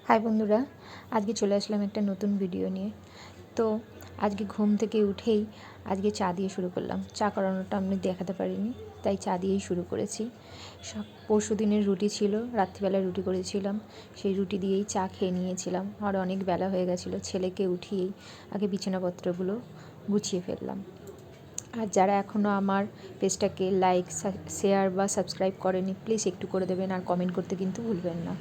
High বন্ধুরা, আজকে চলে আসলাম একটা নতুন ভিডিও নিয়ে। তো আজকে ঘুম থেকে উঠেই আজকে চা দিয়ে শুরু করলাম। চা করানোটা আমি দেখাতে পারিনি, তাই চা দিয়েই শুরু করেছি। পরশু দিনের রুটি ছিল, রাত্রিবেলায় রুটি করেছিলাম, সেই রুটি দিয়েই চা খেয়ে নিয়েছিলাম। আর অনেক বেলা হয়ে গেছিলো, ছেলেকে উঠিয়েই আগে বিছানাপত্রগুলো গুছিয়ে ফেললাম। আর যারা এখনও আমার পেজটাকে লাইক, শেয়ার বা সাবস্ক্রাইব করেনি, প্লিজ একটু করে দেবেন, আর কমেন্ট করতে কিন্তু ভুলবেন না।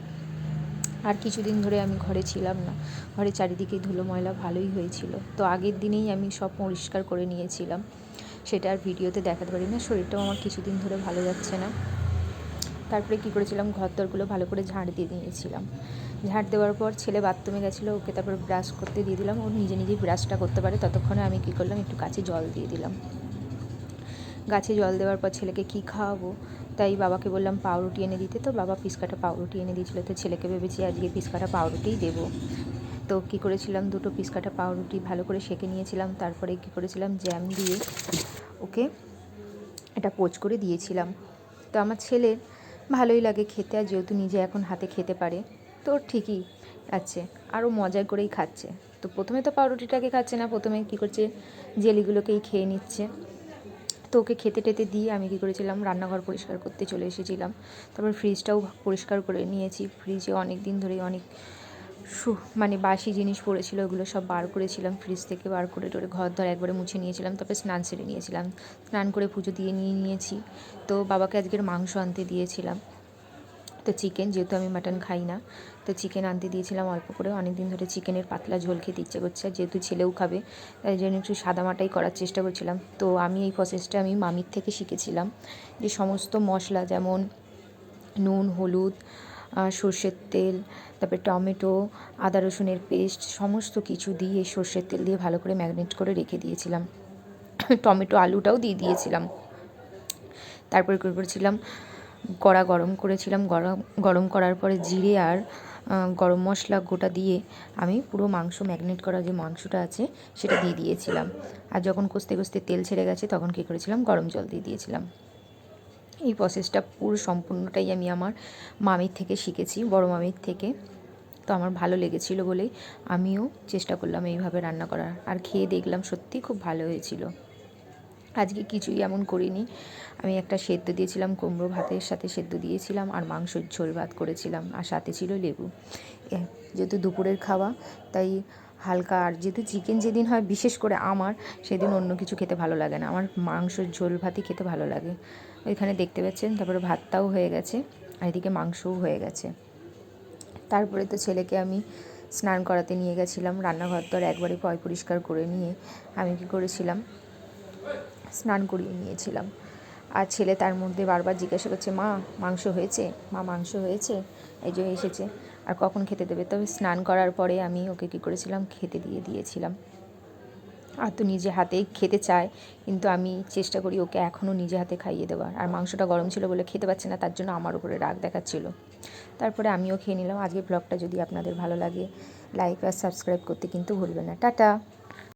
আর কিছুদিন ধরে আমি ঘরে ছিলাম না, ঘরে চারিদিকে ধুলো ময়লা ভালোই হয়েছিল। তো আগের দিনেই আমি সব পরিষ্কার করে নিয়েছিলাম, সেটা আর ভিডিওতে দেখাতে পারি না। শরীরটাও আমার কিছুদিন ধরে ভালো যাচ্ছে না। তারপরে কী করেছিলাম, ঘরদোরগুলো ভালো করে ঝাড় দিয়ে দিয়েছিলাম। ঝাড় দেওয়ার পর ছেলে বাথরুমে গেছিলো, ওকে তারপর ব্রাশ করতে দিয়ে দিলাম। ও নিজে নিজেই ব্রাশটা করতে পারে, ততক্ষণে আমি কী করলাম, একটু গাছে জল দিয়ে দিলাম। গাছে জল দেওয়ার পর ছেলেকে কী খাওয়াবো, তাই বাবাকে বললাম পাউরুটি এনে দিতে। তো বাবা পিসকাটা পাউরুটি এনে দিয়েছিলো, তো ছেলেকে ভেবেছি আজকে পিসকাটা পাউরুটিই দেবো। তো কী করেছিলাম, দুটো পিসকাটা পাউরুটি ভালো করে সেঁকে নিয়েছিলাম। তারপরে কী করেছিলাম, জ্যাম দিয়ে ওকে এটা পোচ করে দিয়েছিলাম। তো আমার ছেলের ভালোই লাগে খেতে, আর যেহেতু নিজে এখন হাতে খেতে পারে, তো ঠিকই আছে, আরও মজা করেই খাচ্ছে। তো প্রথমে তো পাউরুটিটাকে খাচ্ছে না, প্রথমে কী করছে, জেলিগুলোকেই খেয়ে নিচ্ছে। তো ওকে খেতে টেতে দিয়ে আমি কী করেছিলাম, রান্নাঘর পরিষ্কার করতে চলে এসেছিলাম। তারপর ফ্রিজটাও পরিষ্কার করে নিয়েছি। ফ্রিজে অনেক দিন ধরেই অনেক বাসি জিনিস পড়েছিল, ওগুলো সব বার করেছিলাম, ফ্রিজ থেকে বার করে টোরে ঘর ধর একবারে মুছে নিয়েছিলাম। তারপরে স্নান সেরে নিয়েছিলাম, স্নান করে পুজো দিয়ে নিয়েছি। তো বাবাকে আজকের মাংস আনতে দিয়েছিলাম, তো চিকেন, যেহেতু আমি মাটন খাই না, তো চিকেন আনতে দিয়েছিলাম অল্প করে। অনেক দিন ধরে চিকেনের পাতলা ঝোল খেতে ইচ্ছে করছে, আর যেহেতু ছেলেও খাবে, তাই জন্য একটু সাদামাটাই করার চেষ্টা করছিলাম। তো আমি এই প্রসেসটা আমি মামির থেকে শিখেছিলাম, যে সমস্ত মশলা যেমন নুন, হলুদ, সর্ষের তেল, তারপরে টমেটো, আদা রসুনের পেস্ট, সমস্ত কিছু দিয়ে সর্ষের তেল দিয়ে ভালো করে ম্যারিনেট করে রেখে দিয়েছিলাম। টমেটো আলুটাও দিয়ে দিয়েছিলাম। তারপরে কী করেছিলাম, কড়া গরম করেছিলাম। গরম করার পরে জিরে আর গরম মশলা গোটা দিয়ে আমি পুরো মাংস ম্যারিনেট করা যে মাংসটা আছে সেটা দিয়ে দিয়েছিলাম। আর যখন কষতে কষতে তেল ছেড়ে গেছে, তখন কী করেছিলাম, গরম জল দিয়ে দিয়েছিলাম। এই প্রসেসটা পুরো সম্পূর্ণটাই আমি আমার মামির থেকে শিখেছি, বড় মামির থেকে। তো আমার ভালো লেগেছিল বলেই আমিও চেষ্টা করলাম এইভাবে রান্না করার, আর খেয়ে দেখলাম সত্যিই খুব ভালো হয়েছিল। আজকে কিছুই এমন করিনি, আমি একটা সেদ্ধ দিয়েছিলাম, কুমড়ো ভাতের সাথে সেদ্ধ দিয়েছিলাম, আর মাংসের ঝোল ভাত করেছিলাম, আর সাথে ছিল লেবু। যেহেতু দুপুরের খাওয়া, তাই হালকা। আর যেহেতু চিকেন যেদিন হয়, বিশেষ করে আমার, সেদিন অন্য কিছু খেতে ভালো লাগে না, আমার মাংসের ঝোল ভাতই খেতে ভালো লাগে। ওইখানে দেখতে পাচ্ছেন, তারপরে ভাতটাও হয়ে গেছে, আর এদিকে মাংসও হয়ে গেছে। তারপরে তো ছেলেকে আমি স্নান করাতে নিয়ে গেছিলাম। রান্নাঘর তো আর একবারে পরিষ্কার করে নিয়ে আমি কী করেছিলাম, স্নান করিয়ে নিয়েছিলাম। আর ছেলে তার মধ্যে বারবার জিজ্ঞাসা করছে, মা মাংস হয়েছে, মা মাংস হয়েছে, এই যে এসেছে, আর কখন খেতে দেবে। তবে স্নান করার পরে আমি ওকে কী করেছিলাম, খেতে দিয়েছিলাম। আর তো নিজে হাতেই খেতে চায়, কিন্তু আমি চেষ্টা করি ওকে এখনও নিজে হাতে খাইয়ে দেওয়ার। আর মাংসটা গরম ছিল বলে খেতে পাচ্ছে না, তার জন্য আমার উপরে রাগ দেখাচ্ছিল। তারপরে আমিও খেয়ে নিলাম। আজকে ব্লগটা যদি আপনাদের ভালো লাগে, লাইক আর সাবস্ক্রাইব করতে কিন্তু ভুলবেন না। টাটা।